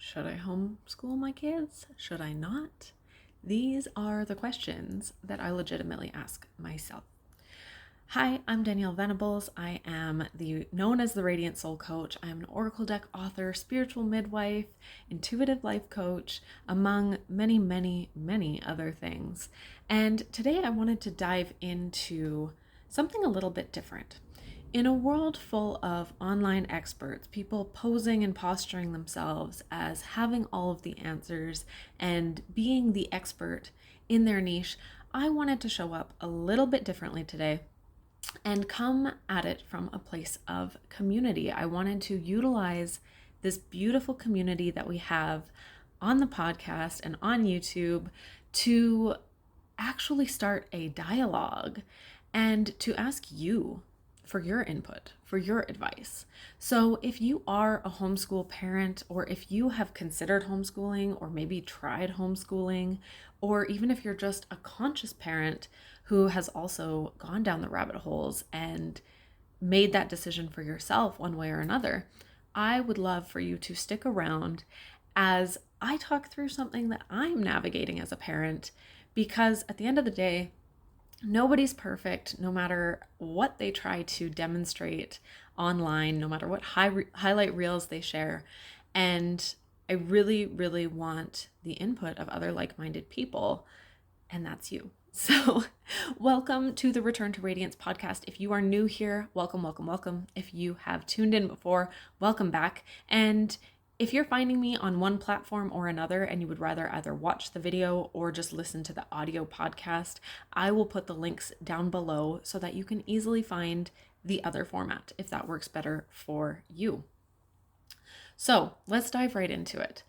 Should I homeschool my kids? Should I not? These are the questions that I legitimately ask myself. Hi, I'm Danielle Venables. I am known as the Radiant Soul Coach. I'm an Oracle deck author, spiritual midwife, intuitive life coach, among many, many, many other things. And today I wanted to dive into something a little bit different. In a world full of online experts, people posing and posturing themselves as having all of the answers and being the expert in their niche, I wanted to show up a little bit differently today and come at it from a place of community. I wanted to utilize this beautiful community that we have on the podcast and on YouTube to actually start a dialogue and to ask you for your input, for your advice. So if you are a homeschool parent, or if you have considered homeschooling, or maybe tried homeschooling, or even if you're just a conscious parent who has also gone down the rabbit holes and made that decision for yourself one way or another, I would love for you to stick around as I talk through something that I'm navigating as a parent, because at the end of the day, nobody's perfect, no matter what they try to demonstrate online, no matter what highlight reels they share. And I really, really want the input of other like-minded people, and that's you. So welcome to the Return to Radiance podcast. If you are new here, welcome, welcome, welcome. If you have tuned in before, welcome back. And if you're finding me on one platform or another and you would rather either watch the video or just listen to the audio podcast, I will put the links down below so that you can easily find the other format if that works better for you. So let's dive right into it.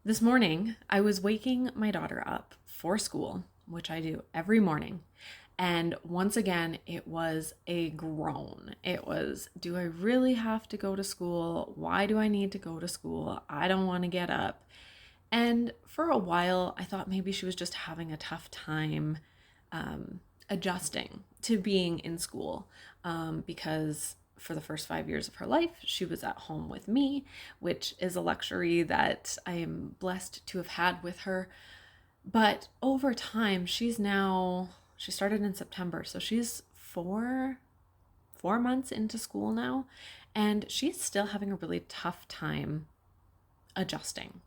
This morning, I was waking my daughter up for school, which I do every morning. And once again, it was a groan. It was, do I really have to go to school? Why do I need to go to school? I don't want to get up. And for a while, I thought maybe she was just having a tough time adjusting to being in school because for the first 5 years of her life, she was at home with me, which is a luxury that I am blessed to have had with her. But over time, she started in September, so she's four months into school now, and she's still having a really tough time adjusting.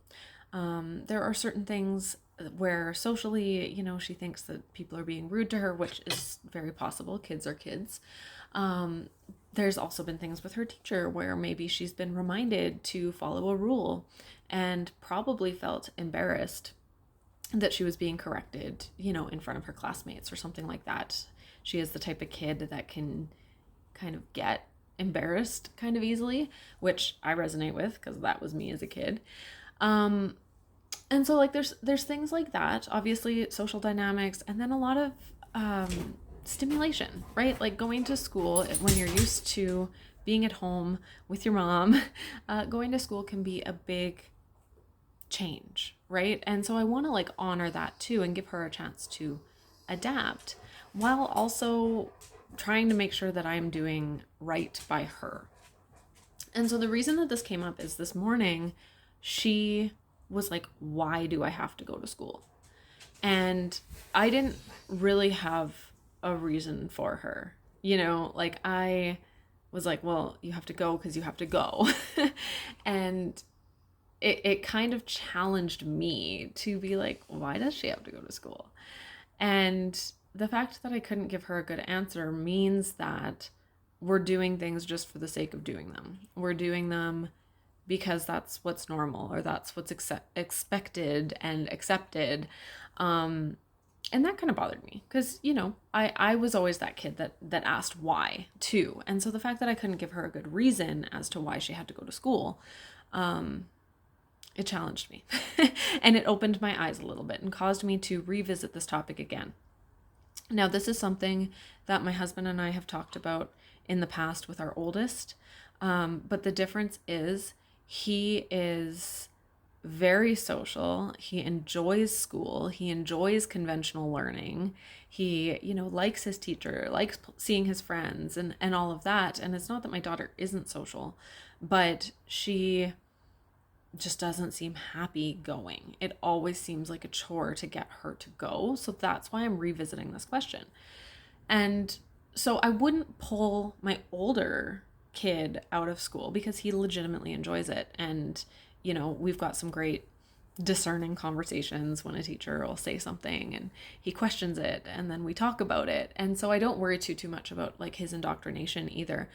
There are certain things where socially, she thinks that people are being rude to her, which is very possible. Kids are kids. There's also been things with her teacher where maybe she's been reminded to follow a rule and probably felt embarrassed that she was being corrected, in front of her classmates or something like that. She is the type of kid that can kind of get embarrassed kind of easily, which I resonate with because that was me as a kid. And so there's things like that, obviously social dynamics, and then a lot of stimulation, right? Like going to school when you're used to being at home with your mom, going to school can be a big change, right? And so I want to honor that too and give her a chance to adapt while also trying to make sure that I'm doing right by her. And so the reason that this came up is this morning she was like, why do I have to go to school? And I didn't really have a reason for her. I was like, well, you have to go because you have to go. And it kind of challenged me to be like, why does she have to go to school? And the fact that I couldn't give her a good answer means that we're doing things just for the sake of doing them. We're doing them because that's what's normal, or that's what's expected and accepted. And that kind of bothered me because, I was always that kid that asked why too. And so the fact that I couldn't give her a good reason as to why she had to go to school, it challenged me and it opened my eyes a little bit and caused me to revisit this topic again. Now, this is something that my husband and I have talked about in the past with our oldest, but the difference is he is very social. He enjoys school. He enjoys conventional learning. He, likes his teacher, likes seeing his friends and all of that. And it's not that my daughter isn't social, but she just doesn't seem happy going. It always seems like a chore to get her to go. So that's why I'm revisiting this question. And so I wouldn't pull my older kid out of school because he legitimately enjoys it. And, we've got some great discerning conversations when a teacher will say something and he questions it and then we talk about it. And so I don't worry too much about like his indoctrination either.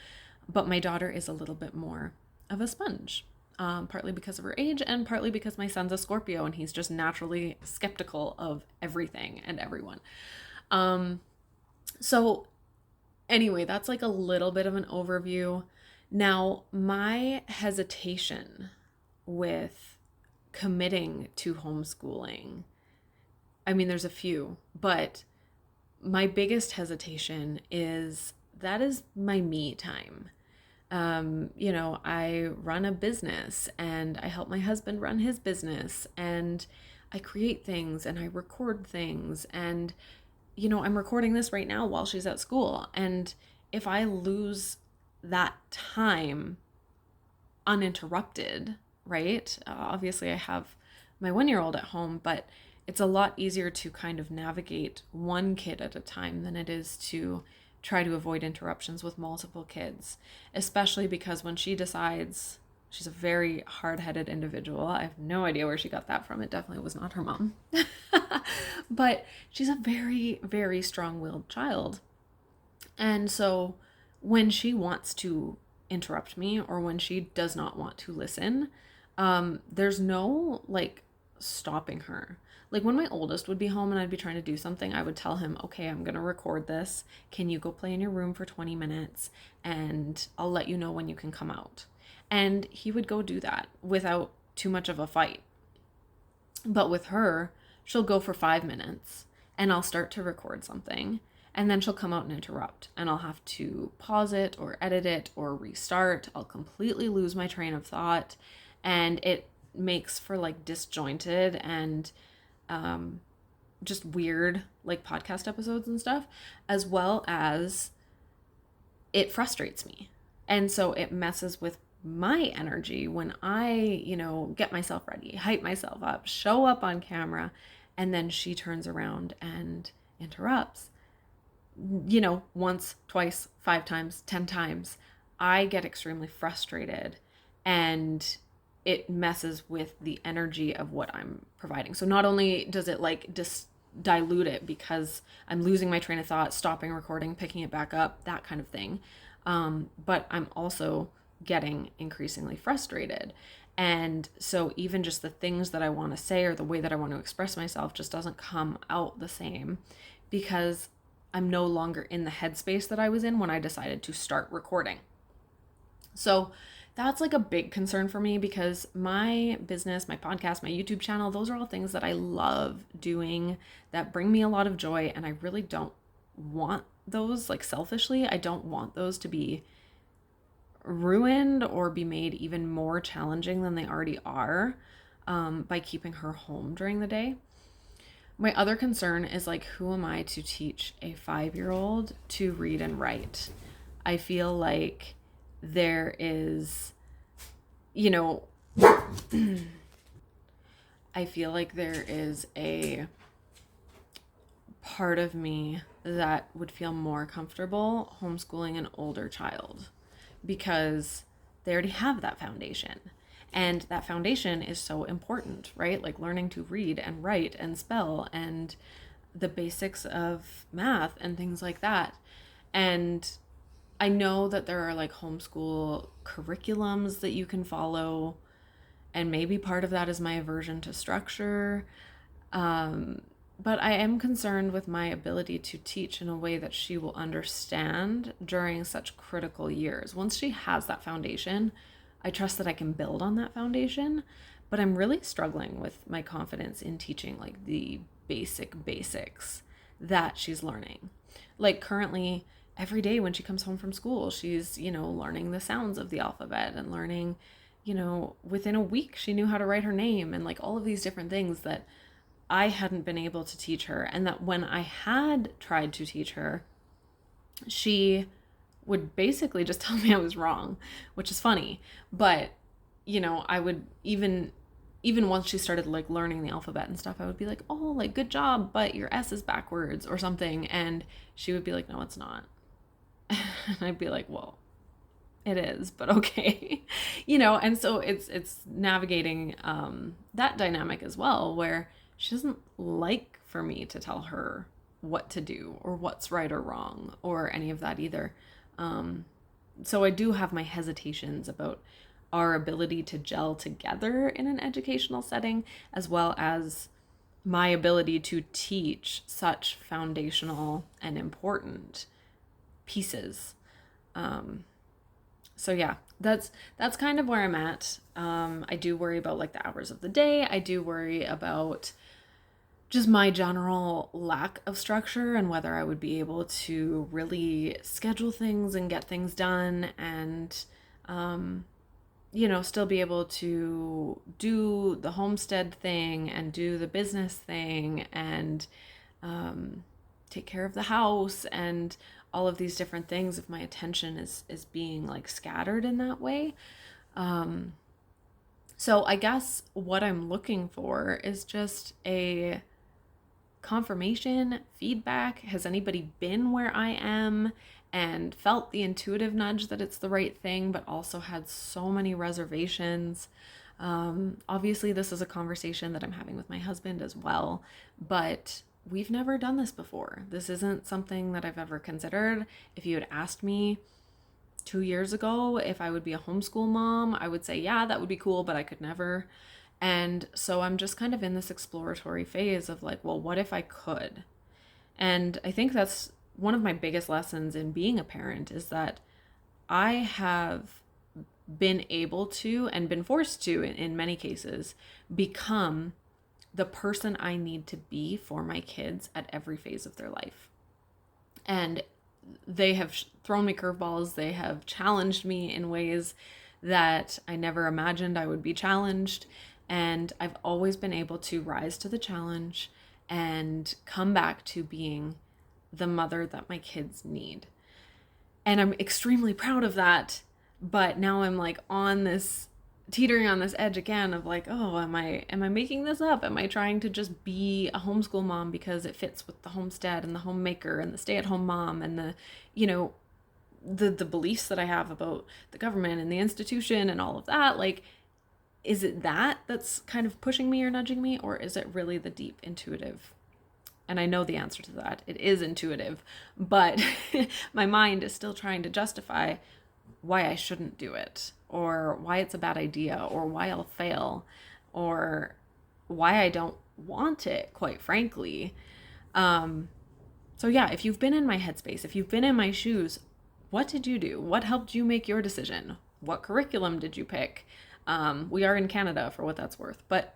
But my daughter is a little bit more of a sponge, partly because of her age and partly because my son's a Scorpio and he's just naturally skeptical of everything and everyone. So anyway, that's like a little bit of an overview. Now, my hesitation with committing to homeschooling, I mean, there's a few, but my biggest hesitation is that is my me time. I run a business and I help my husband run his business and I create things and I record things and, I'm recording this right now while she's at school. And if I lose that time uninterrupted, right? Obviously I have my 1-year-old at home, but it's a lot easier to kind of navigate one kid at a time than it is to try to avoid interruptions with multiple kids, especially because when she decides, she's a very hard-headed individual. I have no idea where she got that from. It definitely was not her mom. But she's a very, very strong-willed child. And so when she wants to interrupt me or when she does not want to listen, there's no like stopping her. Like when my oldest would be home and I'd be trying to do something, I would tell him, okay, I'm going to record this. Can you go play in your room for 20 minutes and I'll let you know when you can come out. And he would go do that without too much of a fight. But with her, she'll go for 5 minutes and I'll start to record something and then she'll come out and interrupt and I'll have to pause it or edit it or restart. I'll completely lose my train of thought and it makes for like disjointed and just weird like podcast episodes and stuff, as well as it frustrates me. And so it messes with my energy when I, get myself ready, hype myself up, show up on camera, and then she turns around and interrupts, once, twice, 5 times, 10 times. I get extremely frustrated and it messes with the energy of what I'm providing. So not only does it like dilute it because I'm losing my train of thought, stopping recording, picking it back up, that kind of thing. But I'm also getting increasingly frustrated. And so even just the things that I want to say or the way that I want to express myself just doesn't come out the same because I'm no longer in the headspace that I was in when I decided to start recording. So that's like a big concern for me because my business, my podcast, my YouTube channel, those are all things that I love doing that bring me a lot of joy. And I really don't want those, like selfishly, I don't want those to be ruined or be made even more challenging than they already are by keeping her home during the day. My other concern is like, who am I to teach a 5-year-old to read and write? I feel like there is, I feel like there is a part of me that would feel more comfortable homeschooling an older child because they already have that foundation. And that foundation is so important, right? Like learning to read and write and spell and the basics of math and things like that. And I know that there are like homeschool curriculums that you can follow. And maybe part of that is my aversion to structure. But I am concerned with my ability to teach in a way that she will understand during such critical years. Once she has that foundation, I trust that I can build on that foundation, but I'm really struggling with my confidence in teaching like the basics that she's learning. Like currently, every day when she comes home from school, she's, learning the sounds of the alphabet and learning, within a week, she knew how to write her name and like all of these different things that I hadn't been able to teach her. And that when I had tried to teach her, she would basically just tell me I was wrong, which is funny. But, I would even once she started like learning the alphabet and stuff, I would be like, oh, like, good job, but your S is backwards or something. And she would be like, no, it's not. And I'd be like, well, it is, but okay. And so it's navigating that dynamic as well, where she doesn't like for me to tell her what to do or what's right or wrong or any of that either. So I do have my hesitations about our ability to gel together in an educational setting, as well as my ability to teach such foundational and important pieces. So yeah, that's kind of where I'm at. I do worry about like the hours of the day. I do worry about just my general lack of structure and whether I would be able to really schedule things and get things done and, still be able to do the homestead thing and do the business thing and take care of the house and all of these different things if my attention is being like scattered in that way. So I guess what I'm looking for is just a confirmation, feedback. Has anybody been where I am and felt the intuitive nudge that it's the right thing, but also had so many reservations? Obviously, this is a conversation that I'm having with my husband as well, but we've never done this before. This isn't something that I've ever considered. If you had asked me 2 years ago if I would be a homeschool mom, I would say, yeah, that would be cool, but I could never. And so I'm just kind of in this exploratory phase of like, well, what if I could? And I think that's one of my biggest lessons in being a parent, is that I have been able to and been forced to, in many cases, become the person I need to be for my kids at every phase of their life. And they have thrown me curveballs. They have challenged me in ways that I never imagined I would be challenged. And I've always been able to rise to the challenge and come back to being the mother that my kids need. And I'm extremely proud of that. But now I'm like teetering on this edge again of like, oh, am I making this up? Am I trying to just be a homeschool mom because it fits with the homestead and the homemaker and the stay-at-home mom and the beliefs that I have about the government and the institution and all of that? Like, is it that's kind of pushing me or nudging me, or is it really the deep intuitive? And I know the answer to that. It is intuitive, but my mind is still trying to justify why I shouldn't do it, or why it's a bad idea, or why I'll fail, or why I don't want it, quite frankly. So yeah, if you've been in my headspace, if you've been in my shoes, what did you do? What helped you make your decision? What curriculum did you pick? We are in Canada, for what that's worth, but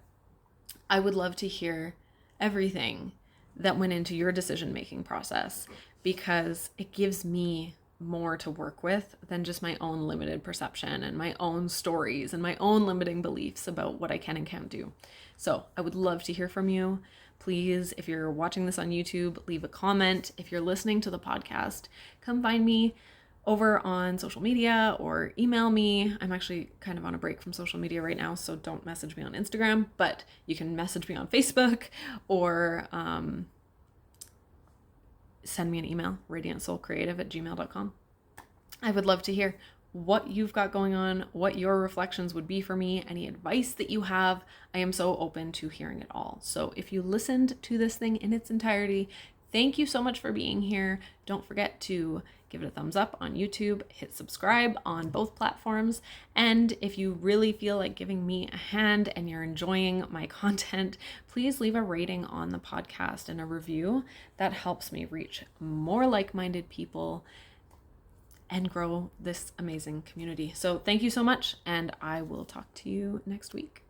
I would love to hear everything that went into your decision-making process, because it gives me more to work with than just my own limited perception and my own stories and my own limiting beliefs about what I can and can't do. So I would love to hear from you. Please, if you're watching this on YouTube, leave a comment. If you're listening to the podcast, come find me over on social media or email me. I'm actually kind of on a break from social media right now, so don't message me on Instagram, but you can message me on Facebook or send me an email, radiantsoulcreative@gmail.com. I would love to hear what you've got going on, what your reflections would be for me, any advice that you have. I am so open to hearing it all. So if you listened to this thing in its entirety, thank you so much for being here. Don't forget to give it a thumbs up on YouTube, hit subscribe on both platforms. And if you really feel like giving me a hand and you're enjoying my content, please leave a rating on the podcast and a review. That helps me reach more like-minded people and grow this amazing community. So thank you so much, and I will talk to you next week.